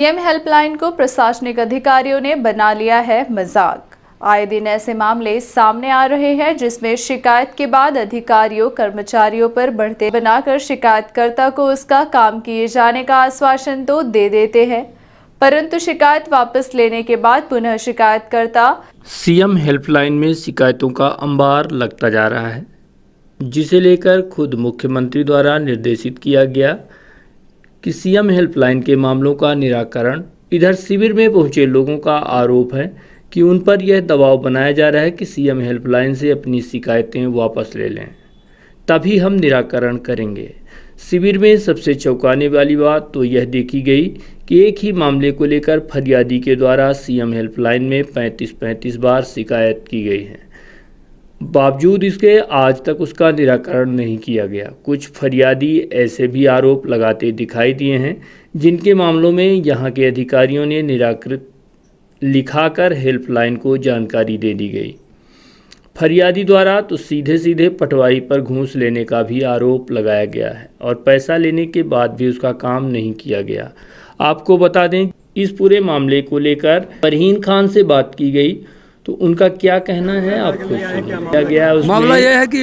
CM helpline को प्रशासनिक अधिकारियों ने बना लिया है मजाक। आए दिन ऐसे मामले सामने आ रहे हैं जिसमें शिकायत के बाद अधिकारियों कर्मचारियों पर बढ़ते बनाकर शिकायतकर्ता को उसका काम किए जाने का आश्वासन तो दे देते हैं, परंतु शिकायत वापस लेने के बाद पुनः शिकायतकर्ता सीएम हेल्पलाइन में शिकायतों का अंबार लगता जा रहा है, जिसे लेकर खुद मुख्यमंत्री द्वारा निर्देशित किया गया कि सीएम हेल्पलाइन के मामलों का निराकरण। इधर शिविर में पहुंचे लोगों का आरोप है कि उन पर यह दबाव बनाया जा रहा है कि सीएम हेल्पलाइन से अपनी शिकायतें वापस ले लें, तभी हम निराकरण करेंगे। शिविर में सबसे चौंकाने वाली बात तो यह देखी गई कि एक ही मामले को लेकर फरियादी के द्वारा सीएम हेल्पलाइन में 35 बार शिकायत की गई है, बावजूद इसके आज तक उसका निराकरण नहीं किया गया। कुछ फरियादी ऐसे भी आरोप लगाते दिखाई दिए हैं जिनके मामलों में यहां के अधिकारियों ने निराकृत लिखाकर हेल्पलाइन को जानकारी दे दी गई। फरियादी द्वारा तो सीधे पटवारी पर घूस लेने का भी आरोप लगाया गया है और पैसा लेने के बाद भी उसका काम नहीं किया गया। आपको बता दें, इस पूरे मामले को लेकर फरहीन खान से बात की गई तो उनका क्या कहना है आपको सुनिए। गया मामला यह है कि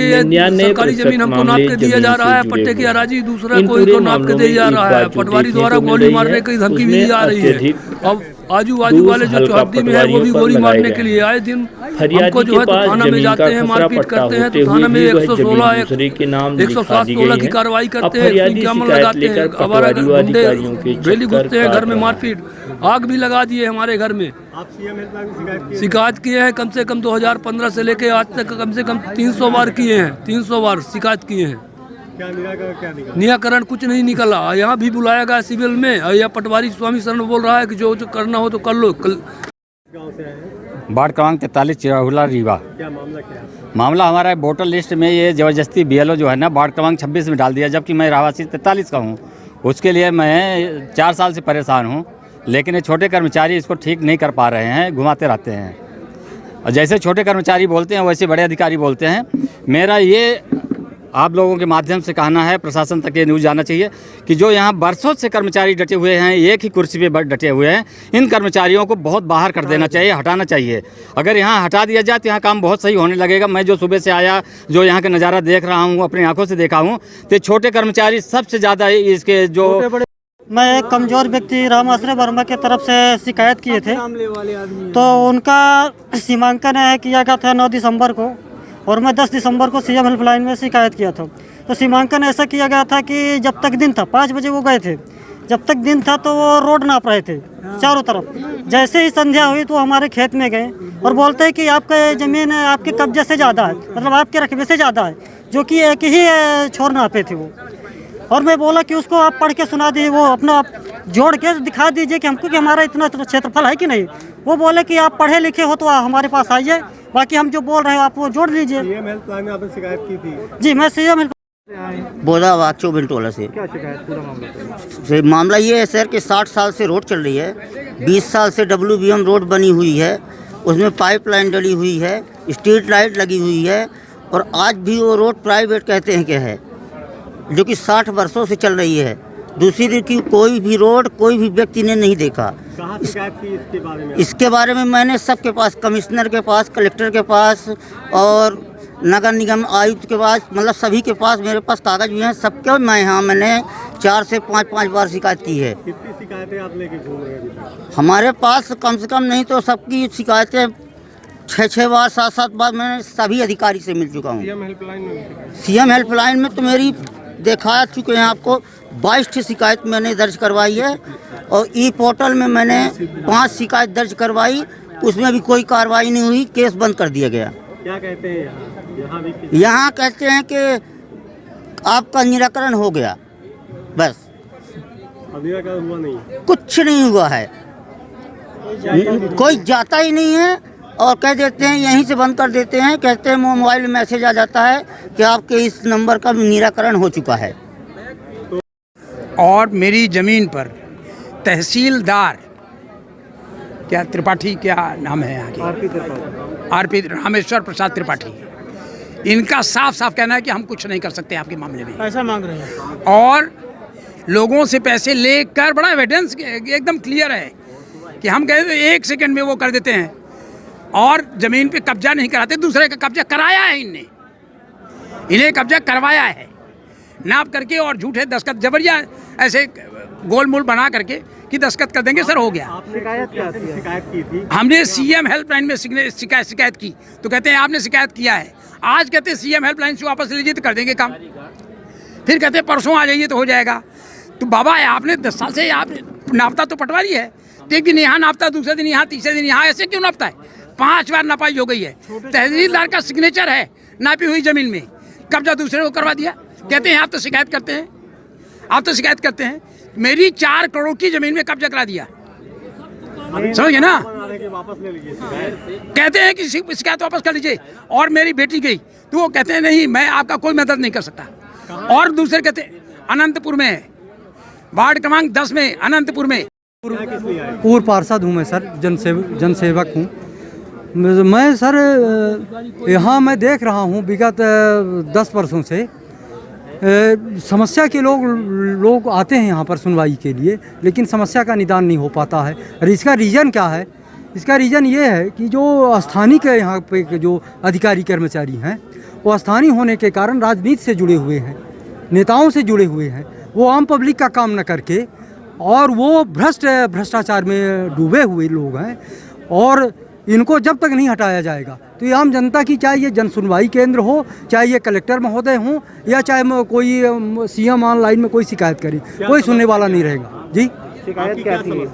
सरकारी जमीन हमको नाप के दिया जा रहा है, पट्टे की हराजी दूसरा कोई को नाप के दिया जा रहा है, पटवारी द्वारा गोली मारने की धमकी भी दी जा रही है। अब आजू बाजू वाले जो चौहद्दी में है वो भी गोली मारने के लिए आए दिन हमको जो है तो थाना में जाते हैं, मारपीट करते हैं, तो थाना में 116 116 की कार्रवाई करते हैं, इल्जाम लगाते हैं, आवारा गुंडे डेली घुसते हैं घर में, मारपीट, आग भी लगा दिए हमारे घर में। आप सीएम हेल्पलाइन की शिकायत किए हैं कम से कम 2015 से लेके आज तक कम से कम 300 बार किए हैं, 300 बार शिकायत किए हैं। क्या निराकरण कुछ नहीं निकला। यहाँ भी बुलाया गया सिविल में और यह पटवारी स्वामी शरण बोल रहा है कि जो करना हो तो कर लो। गाँव से आए हैं? वार्ड क्रमांक 43 चिराहुला रीवा। क्या मामला क्या है? मामला हमारा वोटर लिस्ट में ये ज़बरदस्ती BLO जो है ना वार्ड क्रमांक 26 में डाल दिया, जबकि मैं रहवासी 43 का हूँ। उसके लिए मैं 4 साल से परेशान हूँ, लेकिन ये छोटे कर्मचारी इसको ठीक नहीं कर पा रहे हैं, घुमाते रहते हैं। और जैसे छोटे कर्मचारी बोलते हैं वैसे बड़े अधिकारी बोलते हैं। मेरा ये आप लोगों के माध्यम से कहना है, प्रशासन तक ये न्यूज़ जाना चाहिए कि जो यहाँ बरसों से कर्मचारी डटे हुए हैं, एक ही कुर्सी पे डटे हुए हैं, इन कर्मचारियों को बहुत बाहर कर देना चाहिए, हटाना चाहिए। अगर यहाँ हटा दिया जाए तो यहाँ काम बहुत सही होने लगेगा। मैं जो सुबह से आया, जो यहाँ का नज़ारा देख रहा हूँ, अपनी आंखों से देखा हूँ, तो छोटे कर्मचारी सबसे ज़्यादा इसके जो मैं एक कमज़ोर व्यक्ति राम आश्रय वर्मा के तरफ से शिकायत किए थे, तो उनका सीमांकन किया गया था 9 दिसंबर को और मैं 10 दिसंबर को सीएम हेल्पलाइन में शिकायत किया था। तो सीमांकन ऐसा किया गया था कि जब तक दिन था 5 बजे वो गए थे, जब तक दिन था तो वो रोड नाप रहे थे चारों तरफ। जैसे ही संध्या हुई तो हमारे खेत में गए और बोलते हैं कि आपका ज़मीन आपके कब्जे से ज़्यादा है, मतलब आपके रकबे से ज़्यादा है, जो कि एक ही छोर नापे थे वो। और मैं बोला कि उसको आप पढ़ के सुना दीजिए, वो अपना जोड़ के दिखा दीजिए कि हमको कि हमारा इतना क्षेत्रफल है कि नहीं। वो बोले कि आप पढ़े लिखे हो तो हमारे पास आइए, बाकी हम जो बोल रहे हैं आप वो जोड़ लीजिए। सीएम हेल्पलाइन में आपने शिकायत की थी? जी, मैं सीएम बोधा वाक्चो बिंटोला से। क्या शिकायत पूरा मामला? मामला ये है सर कि 60 साल से रोड चल रही है, 20 साल से WBM रोड बनी हुई है, उसमें पाइपलाइन डली हुई है, स्ट्रीट लाइट लगी हुई है, और आज भी वो रोड प्राइवेट कहते हैं क्या है, जो कि 60 वर्षों से चल रही है। दूसरी की कोई भी रोड कोई भी व्यक्ति ने नहीं देखा। कहाँ शिकायत की इसके बारे में? इसके बारे में मैंने सबके पास, कमिश्नर के पास, कलेक्टर के पास और नगर निगम आयुक्त के पास, मतलब सभी के पास मेरे पास कागज भी हैं सबके। मैंने 4 से 5 बार शिकायत की है। कितनी शिकायतें आप लेके घूम रहे हैं? हमारे पास कम से कम नहीं तो सबकी शिकायतें 6 बार 7 बार मैं सभी अधिकारी से मिल चुका हूँ। सीएम हेल्पलाइन में तो मेरी देखा चुके हैं आपको 22 शिकायत मैंने दर्ज करवाई है, और पोर्टल में मैंने 5 शिकायत दर्ज करवाई, उसमें भी कोई कार्रवाई नहीं हुई, केस बंद कर दिया गया। क्या कहते हैं यहाँ कहते हैं कि आपका निराकरण हो गया, बस निराकरण हुआ नहीं, कुछ नहीं हुआ है, कोई जाता ही नहीं है, और कह देते हैं यहीं से बंद कर देते हैं। कहते हैं मोबाइल में मैसेज आ जाता है कि आपके इस नंबर का निराकरण हो चुका है। और मेरी ज़मीन पर तहसीलदार क्या त्रिपाठी, क्या नाम है यहाँ के, आरपी रामेश्वर प्रसाद त्रिपाठी, इनका साफ साफ कहना है कि हम कुछ नहीं कर सकते आपके मामले में, पैसा मांग रहे हैं। और लोगों से पैसे लेकर, बड़ा एविडेंस एकदम क्लियर है कि हम कहते हैं 1 सेकंड में वो कर देते हैं, और ज़मीन पे कब्जा नहीं कराते, दूसरे का कब्जा कराया है इन्हें कब्जा करवाया है नाप करके, और झूठे दस्तखत जबरिया ऐसे गोलमोल बना करके कि दस्तखत कर देंगे सर हो गया। आपने शिकायत की थी? हमने सीएम हेल्पलाइन में शिकायत की, तो कहते हैं आपने शिकायत किया है। आज कहते हैं सीएम हेल्पलाइन से वापस लीजिए तो कर देंगे काम, फिर कहते हैं परसों आ जाइए तो हो जाएगा। तो बाबा आपने 10 साल से आप नापता तो पटवारी है, तो एक दिन यहाँ नापता, दूसरे दिन यहाँ, तीसरे दिन यहाँ, ऐसे क्यों नापता है? 5 बार नपाई हो गई है, तहसीलदार का सिग्नेचर है नापी हुई जमीन में, कब्जा दूसरे को करवा दिया। कहते हैं आप तो शिकायत करते हैं, आप तो शिकायत करते हैं। मेरी 4 करोड़ की जमीन में कब्जा करा दिया, समझिए ना। वापस ले लीजिए शिकायत। कहते हैं कि शिकायत वापस कर लीजिए, और मेरी बेटी गई तो वो कहते हैं नहीं मैं आपका कोई मदद नहीं कर सकता। और दूसरे कहते हैं अनंतपुर में है, वार्ड क्रमांक 10 में, अनंतपुर में। पूर्व पार्षद हूँ मैं सर, जनसेवक हूँ मैं सर। यहाँ मैं देख रहा हूँ विगत 10 वर्षों से समस्या के लोग आते हैं यहाँ पर सुनवाई के लिए, लेकिन समस्या का निदान नहीं हो पाता है। और इसका रीज़न क्या है? इसका रीज़न ये है कि जो स्थानीय के यहाँ पे जो अधिकारी कर्मचारी हैं, वो स्थानीय होने के कारण राजनीति से जुड़े हुए हैं, नेताओं से जुड़े हुए हैं। वो आम पब्लिक का काम न करके, और वो भ्रष्टाचार में डूबे हुए लोग हैं, और इनको जब तक नहीं हटाया जाएगा तो ये आम जनता की, चाहे ये जन सुनवाई केंद्र हो, चाहे ये कलेक्टर महोदय हों, या चाहे कोई सीएम ऑनलाइन में कोई शिकायत करे, कोई सुनने वाला नहीं रहेगा। जी शिकायत क्या थी?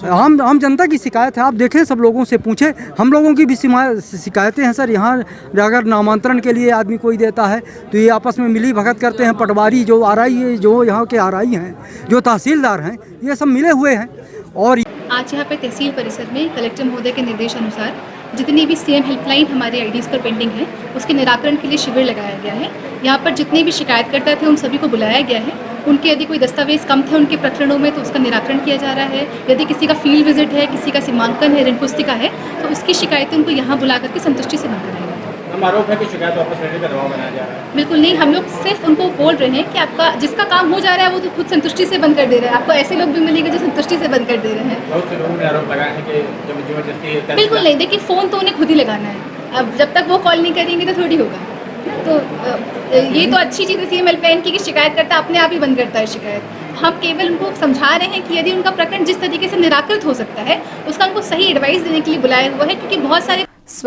हम जनता की शिकायत है, आप देखें, सब लोगों से पूछें, हम लोगों की भी शिकायतें हैं सर। यहाँ अगर नामांतरण के लिए आदमी कोई देता है तो ये आपस में मिली भगत करते हैं। पटवारी जो आरआई, जो यहाँ के आरआई हैं, जो तहसीलदार हैं, ये सब मिले हुए हैं। और आज यहाँ पे तहसील परिसर में कलेक्टर महोदय के निर्देश अनुसार जितनी भी सीएम हेल्पलाइन हमारे आईडीज़ पर पेंडिंग है, उसके निराकरण के लिए शिविर लगाया गया है। यहाँ पर जितने भी शिकायतकर्ता थे उन सभी को बुलाया गया है। उनके यदि कोई दस्तावेज कम थे उनके प्रकरणों में तो उसका निराकरण किया जा रहा है। यदि किसी का फील्ड विजिट है, किसी का सीमांकन है, ऋण पुस्तिका है, तो उसकी शिकायतें उनको यहाँ बुला करके संतुष्टि से बंद कराएंगे। आरोप है कि शिकायत वापस लेने का दबाव बनाया जा रहा है। बिल्कुल नहीं, हम लोग सिर्फ उनको बोल रहे हैं कि आपका जिसका काम हो जा रहा है वो तो खुद संतुष्टि से बंद कर दे रहे हैं। आपको ऐसे लोग भी मिलेंगे जो संतुष्टि से बंद कर दे रहे हैं। बहुत से लोगों ने आरोप लगाया है कि जबरदस्ती। बिल्कुल नहीं, देखिए फ़ोन तो उन्हें खुद ही लगाना है। अब जब तक वो कॉल नहीं करेंगे तो थोड़ी होगा। तो ये तो अच्छी चीज़ है सीएम हेल्पलाइन की कि शिकायत करता अपने आप ही बंद करता है शिकायत। हम केवल उनको समझा रहे हैं कि यदि उनका प्रकरण जिस तरीके से निराकृत हो सकता है उसका उनको सही एडवाइस देने के लिए बुलाया हुआ है, क्योंकि बहुत सारे